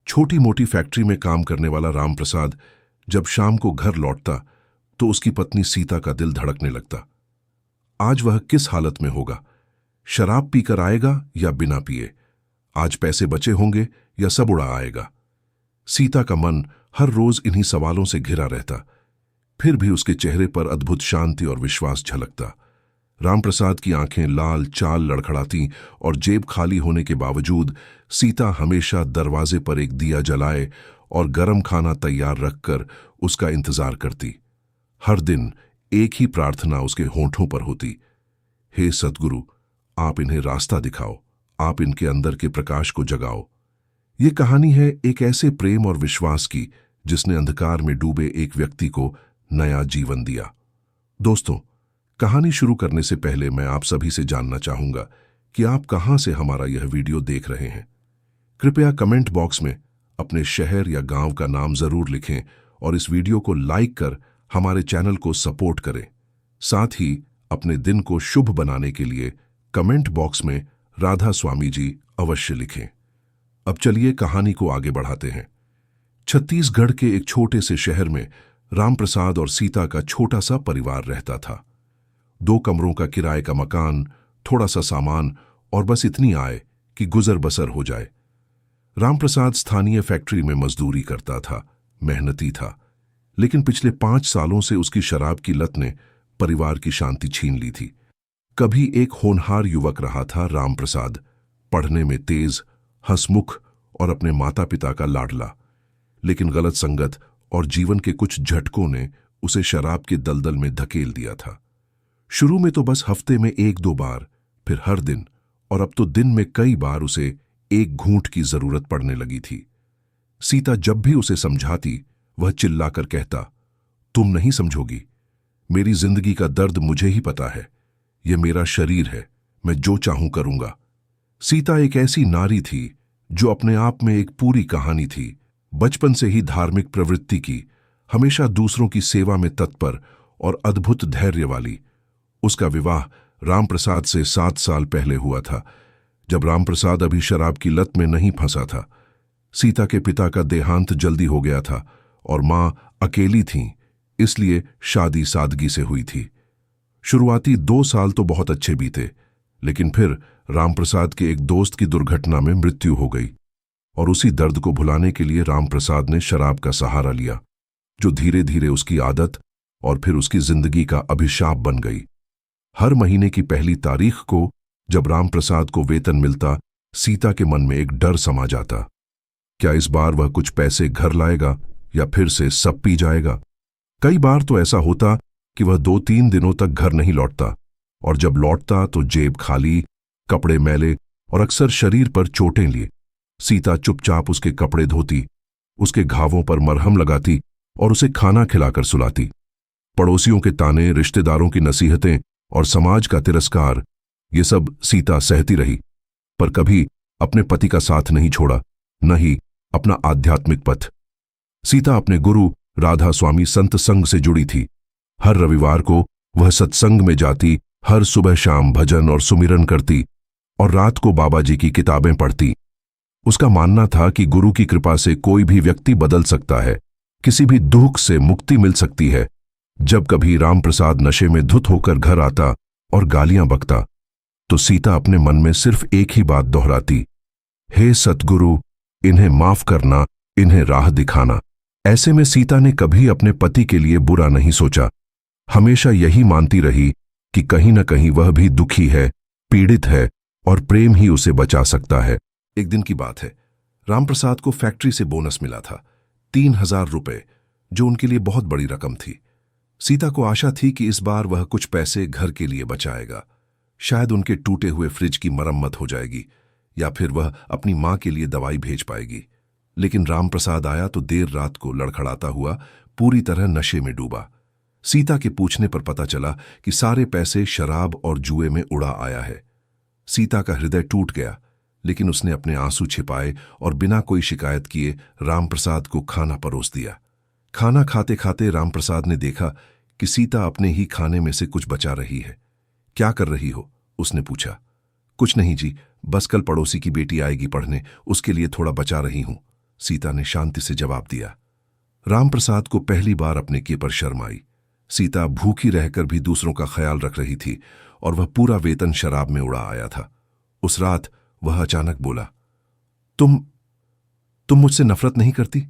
छोटी मोटी फैक्ट्री में काम करने वाला रामप्रसाद जब शाम को घर लौटता तो उसकी पत्नी सीता का दिल धड़कने लगता। आज वह किस हालत में होगा? शराब पीकर आएगा या बिना पिए? आज पैसे बचे होंगे या सब उड़ा आएगा? सीता का मन हर रोज इन्हीं सवालों से घिरा रहता। फिर भी उसके चेहरे पर अद्भुत शांति और विश्वास झलकता। रामप्रसाद की आंखें लाल चाल लड़खड़ाती और जेब खाली होने के बावजूद सीता हमेशा दरवाजे पर एक दिया जलाए और गरम खाना तैयार रखकर उसका इंतजार करती। हर दिन एक ही प्रार्थना उसके होठों पर होती, हे सद्गुरु, आप इन्हें रास्ता दिखाओ, आप इनके अंदर के प्रकाश को जगाओ। ये कहानी है एक ऐसे प्रेम और विश्वास की जिसने अंधकार में डूबे एक व्यक्ति को नया जीवन दिया। दोस्तों, कहानी शुरू करने से पहले मैं आप सभी से जानना चाहूंगा कि आप कहां से हमारा यह वीडियो देख रहे हैं। कृपया कमेंट बॉक्स में अपने शहर या गांव का नाम जरूर लिखें और इस वीडियो को लाइक कर हमारे चैनल को सपोर्ट करें। साथ ही अपने दिन को शुभ बनाने के लिए कमेंट बॉक्स में राधा स्वामी जी अवश्य लिखें। अब चलिए कहानी को आगे बढ़ाते हैं। छत्तीसगढ़ के एक छोटे से शहर में रामप्रसाद और सीता का छोटा सा परिवार रहता था। 2 कमरों का किराए का मकान, थोड़ा सा सामान और बस इतनी आय कि गुजर बसर हो जाए। रामप्रसाद स्थानीय फैक्ट्री में मजदूरी करता था, मेहनती था, लेकिन पिछले 5 सालों से उसकी शराब की लत ने परिवार की शांति छीन ली थी। कभी एक होनहार युवक रहा था रामप्रसाद, पढ़ने में तेज, हंसमुख और अपने माता पिता का लाडला। लेकिन गलत संगत और जीवन के कुछ झटकों ने उसे शराब के दलदल में धकेल दिया था। शुरू में तो बस हफ्ते में 1-2 बार, फिर हर दिन, और अब तो दिन में कई बार उसे एक घूंट की जरूरत पड़ने लगी थी। सीता जब भी उसे समझाती वह चिल्लाकर कहता, तुम नहीं समझोगी, मेरी जिंदगी का दर्द मुझे ही पता है, यह मेरा शरीर है, मैं जो चाहूं करूंगा। सीता एक ऐसी नारी थी जो अपने आप में एक पूरी कहानी थी। बचपन से ही धार्मिक प्रवृत्ति की, हमेशा दूसरों की सेवा में तत्पर और अद्भुत धैर्य वाली। उसका विवाह रामप्रसाद से 7 साल पहले हुआ था, जब रामप्रसाद अभी शराब की लत में नहीं फंसा था। सीता के पिता का देहांत जल्दी हो गया था और मां अकेली थीं, इसलिए शादी सादगी से हुई थी। शुरुआती 2 साल तो बहुत अच्छे बीते, लेकिन फिर रामप्रसाद के एक दोस्त की दुर्घटना में मृत्यु हो गई और उसी दर्द को भुलाने के लिए रामप्रसाद ने शराब का सहारा लिया, जो धीरे धीरे उसकी आदत और फिर उसकी जिंदगी का अभिशाप बन गई। हर महीने की पहली तारीख को जब रामप्रसाद को वेतन मिलता, सीता के मन में एक डर समा जाता। क्या इस बार वह कुछ पैसे घर लाएगा या फिर से सब पी जाएगा? कई बार तो ऐसा होता कि वह 2-3 दिनों तक घर नहीं लौटता, और जब लौटता तो जेब खाली, कपड़े मैले और अक्सर शरीर पर चोटें लिए। सीता चुपचाप उसके कपड़े धोती, उसके घावों पर मरहम लगाती और उसे खाना खिलाकर सुलाती। पड़ोसियों के ताने, रिश्तेदारों की नसीहतें और समाज का तिरस्कार, ये सब सीता सहती रही, पर कभी अपने पति का साथ नहीं छोड़ा, न ही अपना आध्यात्मिक पथ। सीता अपने गुरु राधा स्वामी संत संघ से जुड़ी थी। हर रविवार को वह सत्संग में जाती, हर सुबह शाम भजन और सुमिरन करती और रात को बाबा जी की किताबें पढ़ती। उसका मानना था कि गुरु की कृपा से कोई भी व्यक्ति बदल सकता है, किसी भी दुख से मुक्ति मिल सकती है। जब कभी रामप्रसाद नशे में धुत होकर घर आता और गालियां बकता, तो सीता अपने मन में सिर्फ एक ही बात दोहराती, हे सतगुरु, इन्हें माफ करना, इन्हें राह दिखाना। ऐसे में सीता ने कभी अपने पति के लिए बुरा नहीं सोचा, हमेशा यही मानती रही कि कहीं न कहीं वह भी दुखी है, पीड़ित है और प्रेम ही उसे बचा सकता है। एक दिन की बात है, रामप्रसाद को फैक्ट्री से बोनस मिला था, 3000 रुपए, जो उनके लिए बहुत बड़ी रकम थी। सीता को आशा थी कि इस बार वह कुछ पैसे घर के लिए बचाएगा। शायद उनके टूटे हुए फ्रिज की मरम्मत हो जाएगी या फिर वह अपनी मां के लिए दवाई भेज पाएगी। लेकिन रामप्रसाद आया तो देर रात को लड़खड़ाता हुआ, पूरी तरह नशे में डूबा। सीता के पूछने पर पता चला कि सारे पैसे शराब और जुए में उड़ा आया है। सीता का हृदय टूट गया, लेकिन उसने अपने आंसू छिपाए और बिना कोई शिकायत किए रामप्रसाद को खाना परोस दिया। खाना खाते खाते रामप्रसाद ने देखा कि सीता अपने ही खाने में से कुछ बचा रही है। क्या कर रही हो? उसने पूछा। कुछ नहीं जी, बस कल पड़ोसी की बेटी आएगी पढ़ने, उसके लिए थोड़ा बचा रही हूं। सीता ने शांति से जवाब दिया। रामप्रसाद को पहली बार अपने किए पर शर्म आई। सीता भूखी रहकर भी दूसरों का ख्याल रख रही थी और वह पूरा वेतन शराब में उड़ा आया था। उस रात वह अचानक बोला, तुम मुझसे नफरत नहीं करती?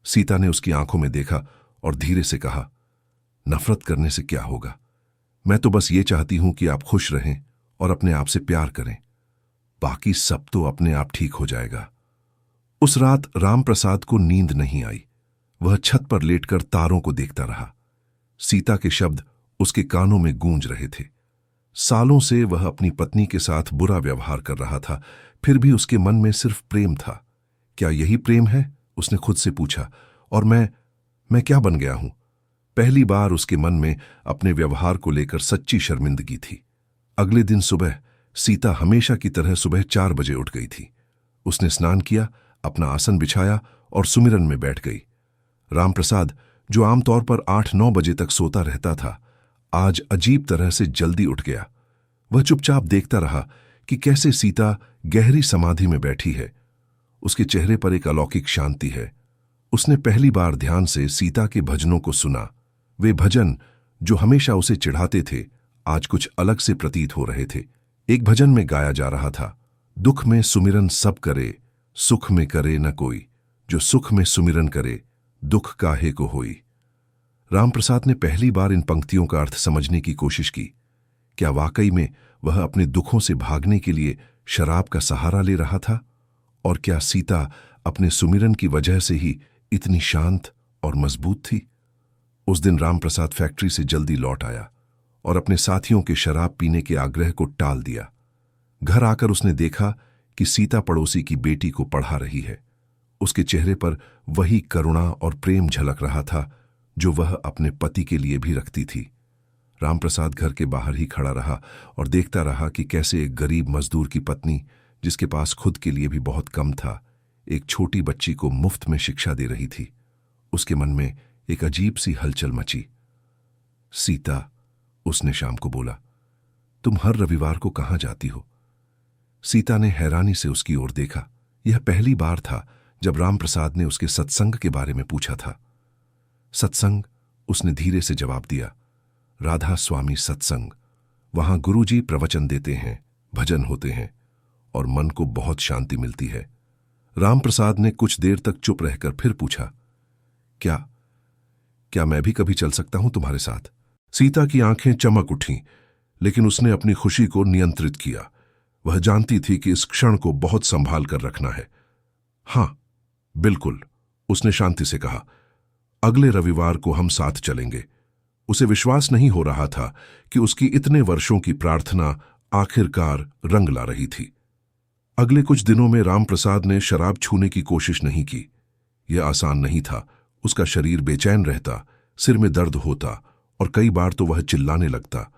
सीता ने उसकी आंखों में देखा और धीरे से कहा, नफरत करने से क्या होगा? मैं तो बस ये चाहती हूं कि आप खुश रहें और अपने आप से प्यार करें। बाकी सब तो अपने आप ठीक हो जाएगा। उस रात रामप्रसाद को नींद नहीं आई। वह छत पर लेटकर तारों को देखता रहा। सीता के शब्द उसके कानों में गूंज रहे थे। सालों से वह अपनी पत्नी के साथ बुरा व्यवहार कर रहा था, फिर भी उसके मन में सिर्फ प्रेम था। क्या यही प्रेम है? उसने खुद से पूछा। और मैं क्या बन गया हूं? पहली बार उसके मन में अपने व्यवहार को लेकर सच्ची शर्मिंदगी थी। अगले दिन सुबह सीता हमेशा की तरह सुबह 4 बजे उठ गई थी। उसने स्नान किया, अपना आसन बिछाया और सुमिरन में बैठ गई। रामप्रसाद, जो आमतौर पर 8-9 बजे तक सोता रहता था, आज अजीब तरह से जल्दी उठ गया। वह चुपचाप देखता रहा कि कैसे सीता गहरी समाधि में बैठी है। उसके चेहरे पर एक अलौकिक शांति है। उसने पहली बार ध्यान से सीता के भजनों को सुना। वे भजन जो हमेशा उसे चिढ़ाते थे, आज कुछ अलग से प्रतीत हो रहे थे। एक भजन में गाया जा रहा था, दुख में सुमिरन सब करे, सुख में करे न कोई, जो सुख में सुमिरन करे, दुख काहे को होई। रामप्रसाद ने पहली बार इन पंक्तियों का अर्थ समझने की कोशिश की। क्या वाकई में वह अपने दुखों से भागने के लिए शराब का सहारा ले रहा था? और क्या सीता अपने सुमिरन की वजह से ही इतनी शांत और मजबूत थी? उस दिन रामप्रसाद फैक्ट्री से जल्दी लौट आया और अपने साथियों के शराब पीने के आग्रह को टाल दिया। घर आकर उसने देखा कि सीता पड़ोसी की बेटी को पढ़ा रही है। उसके चेहरे पर वही करुणा और प्रेम झलक रहा था जो वह अपने पति के लिए भी रखती थी। रामप्रसाद घर के बाहर ही खड़ा रहा और देखता रहा कि कैसे एक गरीब मजदूर की पत्नी, जिसके पास खुद के लिए भी बहुत कम था, एक छोटी बच्ची को मुफ्त में शिक्षा दे रही थी। उसके मन में एक अजीब सी हलचल मची। सीता, उसने शाम को बोला, तुम हर रविवार को कहां जाती हो? सीता ने हैरानी से उसकी ओर देखा। यह पहली बार था जब रामप्रसाद ने उसके सत्संग के बारे में पूछा था। सत्संग, उसने धीरे से जवाब दिया। राधा स्वामी सत्संग। वहां गुरुजी प्रवचन देते हैं, भजन होते हैं और मन को बहुत शांति मिलती है। रामप्रसाद ने कुछ देर तक चुप रहकर फिर पूछा, क्या मैं भी कभी चल सकता हूं तुम्हारे साथ? सीता की आंखें चमक उठीं, लेकिन उसने अपनी खुशी को नियंत्रित किया। वह जानती थी कि इस क्षण को बहुत संभाल कर रखना है। हां, बिल्कुल, उसने शांति से कहा। अगले रविवार को हम साथ चलेंगे। उसे विश्वास नहीं हो रहा था कि उसकी इतने वर्षों की प्रार्थना आखिरकार रंग ला रही थी। अगले कुछ दिनों में रामप्रसाद ने शराब छूने की कोशिश नहीं की। यह आसान नहीं था। उसका शरीर बेचैन रहता, सिर में दर्द होता और कई बार तो वह चिल्लाने लगता।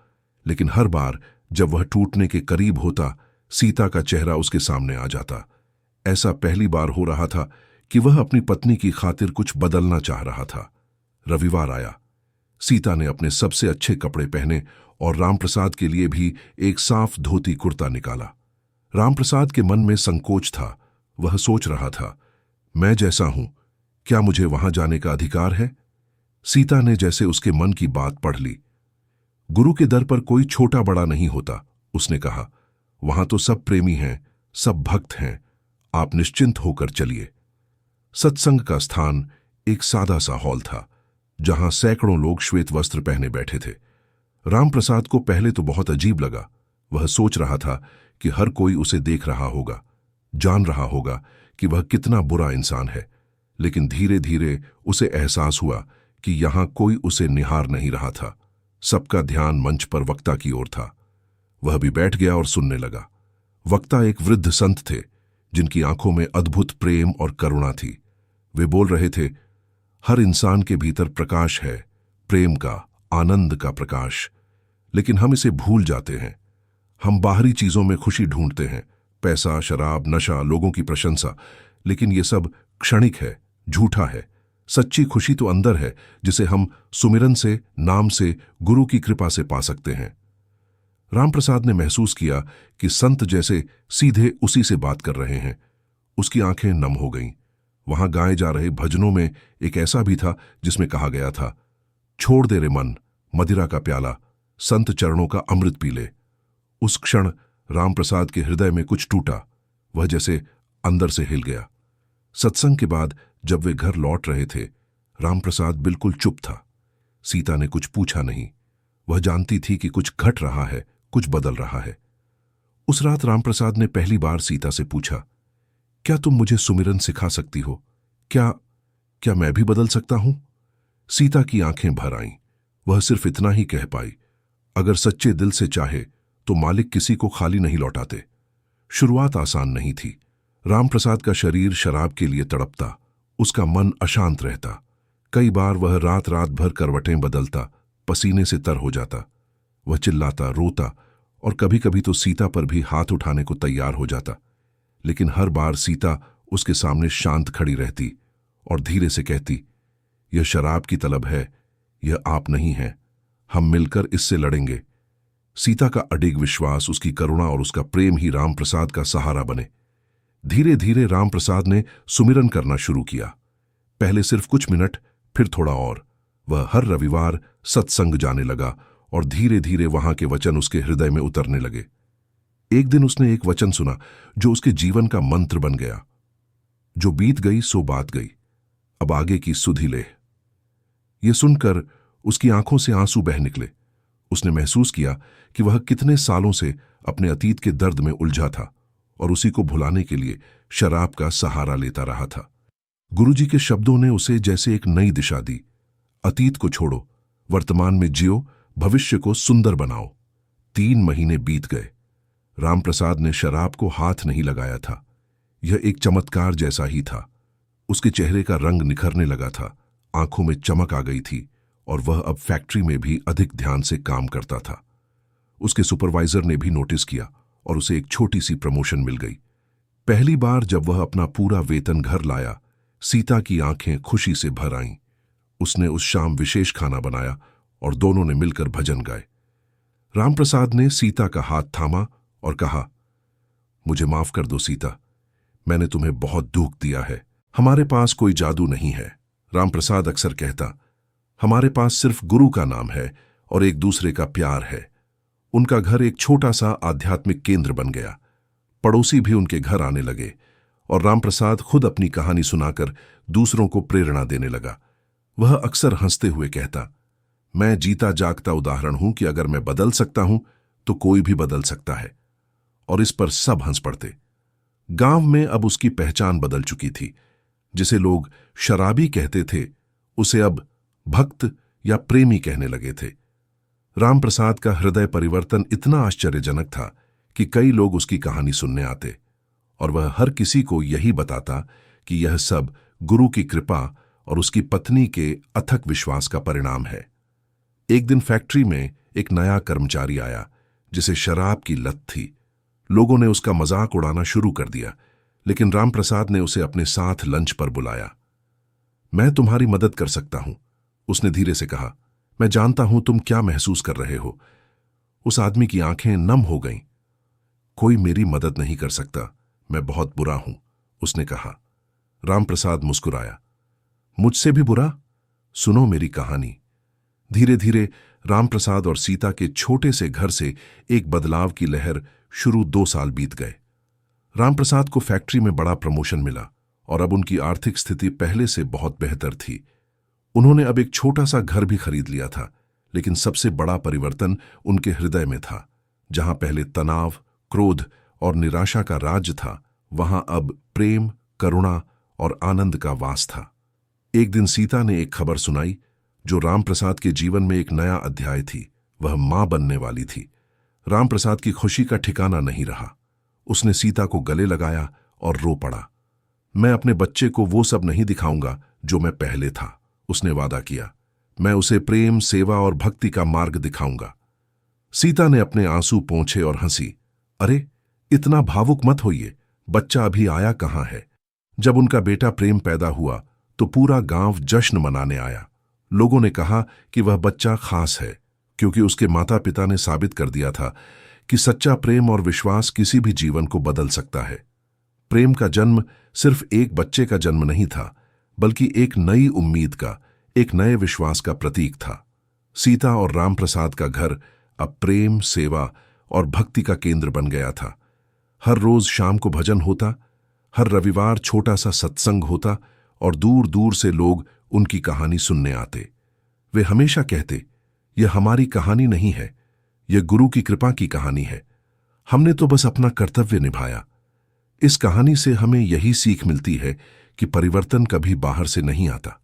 लेकिन हर बार जब वह टूटने के करीब होता, सीता का चेहरा उसके सामने आ जाता। ऐसा पहली बार हो रहा था कि वह अपनी पत्नी की खातिर कुछ बदलना चाह रहा था। रविवार आया। सीता ने अपने सबसे अच्छे कपड़े पहने और रामप्रसाद के लिए भी एक साफ धोती कुर्ता निकाला। रामप्रसाद के मन में संकोच था। वह सोच रहा था, मैं जैसा हूं, क्या मुझे वहां जाने का अधिकार है? सीता ने जैसे उसके मन की बात पढ़ ली। गुरु के दर पर कोई छोटा बड़ा नहीं होता, उसने कहा। वहां तो सब प्रेमी हैं, सब भक्त हैं। आप निश्चिंत होकर चलिए। सत्संग का स्थान एक सादा सा हॉल था, जहां सैकड़ों लोग श्वेत वस्त्र पहने बैठे थे। रामप्रसाद को पहले तो बहुत अजीब लगा। वह सोच रहा था कि हर कोई उसे देख रहा होगा, जान रहा होगा कि वह कितना बुरा इंसान है। लेकिन धीरे धीरे उसे एहसास हुआ कि यहां कोई उसे निहार नहीं रहा था। सबका ध्यान मंच पर वक्ता की ओर था। वह भी बैठ गया और सुनने लगा। वक्ता एक वृद्ध संत थे, जिनकी आंखों में अद्भुत प्रेम और करुणा थी। वे बोल रहे थे, हर इंसान के भीतर प्रकाश है, प्रेम का, आनंद का प्रकाश। लेकिन हम इसे भूल जाते हैं। हम बाहरी चीजों में खुशी ढूंढते हैं, पैसा, शराब, नशा, लोगों की प्रशंसा। लेकिन ये सब क्षणिक है, झूठा है। सच्ची खुशी तो अंदर है, जिसे हम सुमिरन से, नाम से, गुरु की कृपा से पा सकते हैं। रामप्रसाद ने महसूस किया कि संत जैसे सीधे उसी से बात कर रहे हैं। उसकी आंखें नम हो गईं। वहां गाए जा रहे भजनों में एक ऐसा भी था जिसमें कहा गया था, छोड़ दे रे मन, मदिरा का प्याला, संत चरणों का अमृत पी ले। उस क्षण रामप्रसाद के हृदय में कुछ टूटा। वह जैसे अंदर से हिल गया। सत्संग के बाद जब वे घर लौट रहे थे, रामप्रसाद बिल्कुल चुप था। सीता ने कुछ पूछा नहीं। वह जानती थी कि कुछ घट रहा है, कुछ बदल रहा है। उस रात रामप्रसाद ने पहली बार सीता से पूछा, क्या तुम मुझे सुमिरन सिखा सकती हो? क्या क्या मैं भी बदल सकता हूं? सीता की आंखें भर आईं। वह सिर्फ इतना ही कह पाई, अगर सच्चे दिल से चाहे तो मालिक किसी को खाली नहीं लौटाते। शुरुआत आसान नहीं थी। रामप्रसाद का शरीर शराब के लिए तड़पता, उसका मन अशांत रहता। कई बार वह रात रात भर करवटें बदलता, पसीने से तर हो जाता। वह चिल्लाता, रोता और कभी कभी तो सीता पर भी हाथ उठाने को तैयार हो जाता। लेकिन हर बार सीता उसके सामने शांत खड़ी रहती और धीरे से कहती, यह शराब की तलब है, यह आप नहीं है, हम मिलकर इससे लड़ेंगे। सीता का अडिग विश्वास, उसकी करुणा और उसका प्रेम ही रामप्रसाद का सहारा बने। धीरे धीरे रामप्रसाद ने सुमिरन करना शुरू किया। पहले सिर्फ कुछ मिनट, फिर थोड़ा और। वह हर रविवार सत्संग जाने लगा और धीरे धीरे वहां के वचन उसके हृदय में उतरने लगे। एक दिन उसने एक वचन सुना जो उसके जीवन का मंत्र बन गया, जो बीत गई सो बात गई, अब आगे की सुध ही ले। यह सुनकर उसकी आंखों से आंसू बह निकले। उसने महसूस किया कि वह कितने सालों से अपने अतीत के दर्द में उलझा था और उसी को भुलाने के लिए शराब का सहारा लेता रहा था। गुरुजी के शब्दों ने उसे जैसे एक नई दिशा दी। अतीत को छोड़ो, वर्तमान में जियो, भविष्य को सुंदर बनाओ। 3 महीने बीत गए। रामप्रसाद ने शराब को हाथ नहीं लगाया था। यह एक चमत्कार जैसा ही था। उसके चेहरे का रंग निखरने लगा था, आंखों में चमक आ गई थी और वह अब फैक्ट्री में भी अधिक ध्यान से काम करता था। उसके सुपरवाइजर ने भी नोटिस किया और उसे एक छोटी सी प्रमोशन मिल गई। पहली बार जब वह अपना पूरा वेतन घर लाया, सीता की आंखें खुशी से भर आईं। उसने उस शाम विशेष खाना बनाया और दोनों ने मिलकर भजन गाए। रामप्रसाद ने सीता का हाथ थामा और कहा, मुझे माफ कर दो सीता, मैंने तुम्हें बहुत दुख दिया है। हमारे पास कोई जादू नहीं है। रामप्रसाद अक्सर कहता, हमारे पास सिर्फ गुरु का नाम है और एक दूसरे का प्यार है। उनका घर एक छोटा सा आध्यात्मिक केंद्र बन गया। पड़ोसी भी उनके घर आने लगे और रामप्रसाद खुद अपनी कहानी सुनाकर दूसरों को प्रेरणा देने लगा। वह अक्सर हंसते हुए कहता, मैं जीता जागता उदाहरण हूं कि अगर मैं बदल सकता हूं तो कोई भी बदल सकता है। और इस पर सब हंस पड़ते। गांव में अब उसकी पहचान बदल चुकी थी। जिसे लोग शराबी कहते थे, उसे अब भक्त या प्रेमी कहने लगे थे। रामप्रसाद का हृदय परिवर्तन इतना आश्चर्यजनक था कि कई लोग उसकी कहानी सुनने आते और वह हर किसी को यही बताता कि यह सब गुरु की कृपा और उसकी पत्नी के अथक विश्वास का परिणाम है। एक दिन फैक्ट्री में एक नया कर्मचारी आया जिसे शराब की लत थी। लोगों ने उसका मजाक उड़ाना शुरू कर दिया, लेकिन रामप्रसाद ने उसे अपने साथ लंच पर बुलाया। मैं तुम्हारी मदद कर सकता हूं, उसने धीरे से कहा। मैं जानता हूं तुम क्या महसूस कर रहे हो। उस आदमी की आंखें नम हो गईं। कोई मेरी मदद नहीं कर सकता, मैं बहुत बुरा हूं, उसने कहा। रामप्रसाद मुस्कुराया। मुझसे भी बुरा? सुनो मेरी कहानी। धीरे धीरे रामप्रसाद और सीता के छोटे से घर से एक बदलाव की लहर शुरू। 2 साल बीत गए। रामप्रसाद को फैक्ट्री में बड़ा प्रमोशन मिला और अब उनकी आर्थिक स्थिति पहले से बहुत बेहतर थी। उन्होंने अब एक छोटा सा घर भी खरीद लिया था, लेकिन सबसे बड़ा परिवर्तन उनके हृदय में था। जहां पहले तनाव, क्रोध और निराशा का राज्य था, वहां अब प्रेम, करुणा और आनंद का वास था। एक दिन सीता ने एक खबर सुनाई जो रामप्रसाद के जीवन में एक नया अध्याय थी। वह मां बनने वाली थी। रामप्रसाद की खुशी का ठिकाना नहीं रहा। उसने सीता को गले लगाया और रो पड़ा। मैं अपने बच्चे को वो सब नहीं दिखाऊंगा जो मैं पहले था, उसने वादा किया। मैं उसे प्रेम, सेवा और भक्ति का मार्ग दिखाऊंगा। सीता ने अपने आंसू पोंछे और हंसी। अरे, इतना भावुक मत होइए, बच्चा अभी आया कहां है। जब उनका बेटा प्रेम पैदा हुआ तो पूरा गांव जश्न मनाने आया। लोगों ने कहा कि वह बच्चा खास है, क्योंकि उसके माता पिता ने साबित कर दिया था कि सच्चा प्रेम और विश्वास किसी भी जीवन को बदल सकता है। प्रेम का जन्म सिर्फ एक बच्चे का जन्म नहीं था, बल्कि एक नई उम्मीद का, एक नए विश्वास का प्रतीक था। सीता और राम प्रसाद का घर अब प्रेम, सेवा और भक्ति का केंद्र बन गया था। हर रोज शाम को भजन होता, हर रविवार छोटा सा सत्संग होता और दूर दूर से लोग उनकी कहानी सुनने आते। वे हमेशा कहते, यह हमारी कहानी नहीं है, यह गुरु की कृपा की कहानी है। हमने तो बस अपना कर्तव्य निभाया। इस कहानी से हमें यही सीख मिलती है कि परिवर्तन कभी बाहर से नहीं आता,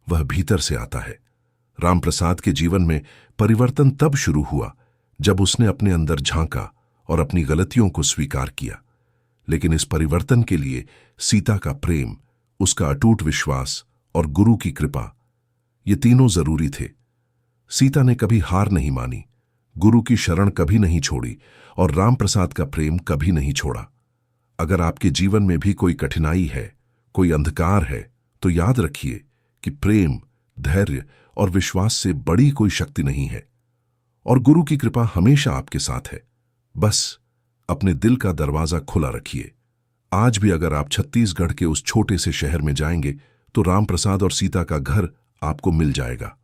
वह भीतर से आता है। रामप्रसाद के जीवन में परिवर्तन तब शुरू हुआ जब उसने अपने अंदर झांका और अपनी गलतियों को स्वीकार किया। लेकिन इस परिवर्तन के लिए सीता का प्रेम, उसका अटूट विश्वास और गुरु की कृपा, ये तीनों जरूरी थे। सीता ने कभी हार नहीं मानी, गुरु की शरण कभी नहीं छोड़ी और रामप्रसाद का प्रेम कभी नहीं छोड़ा। अगर आपके जीवन में भी कोई कठिनाई है, कोई अंधकार है, तो याद रखिए कि प्रेम, धैर्य और विश्वास से बड़ी कोई शक्ति नहीं है और गुरु की कृपा हमेशा आपके साथ है। बस अपने दिल का दरवाजा खुला रखिए। आज भी अगर आप छत्तीसगढ़ के उस छोटे से शहर में जाएंगे तो रामप्रसाद और सीता का घर आपको मिल जाएगा।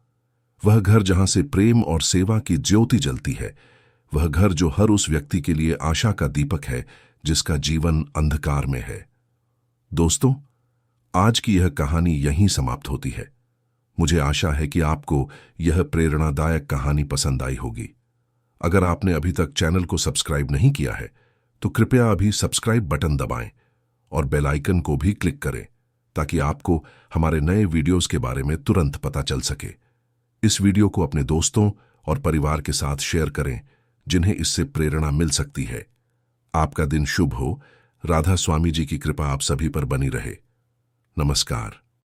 वह घर जहां से प्रेम और सेवा की ज्योति जलती है, वह घर जो हर उस व्यक्ति के लिए आशा का दीपक है जिसका जीवन अंधकार में है। दोस्तों, आज की यह कहानी यहीं समाप्त होती है। मुझे आशा है कि आपको यह प्रेरणादायक कहानी पसंद आई होगी। अगर आपने अभी तक चैनल को सब्सक्राइब नहीं किया है तो कृपया अभी सब्सक्राइब बटन दबाएं और बेल आइकन को भी क्लिक करें ताकि आपको हमारे नए वीडियोस के बारे में तुरंत पता चल सके। इस वीडियो को अपने दोस्तों और परिवार के साथ शेयर करें जिन्हें इससे प्रेरणा मिल सकती है। आपका दिन शुभ हो। राधा स्वामी जी की कृपा आप सभी पर बनी रहे। नमस्कार।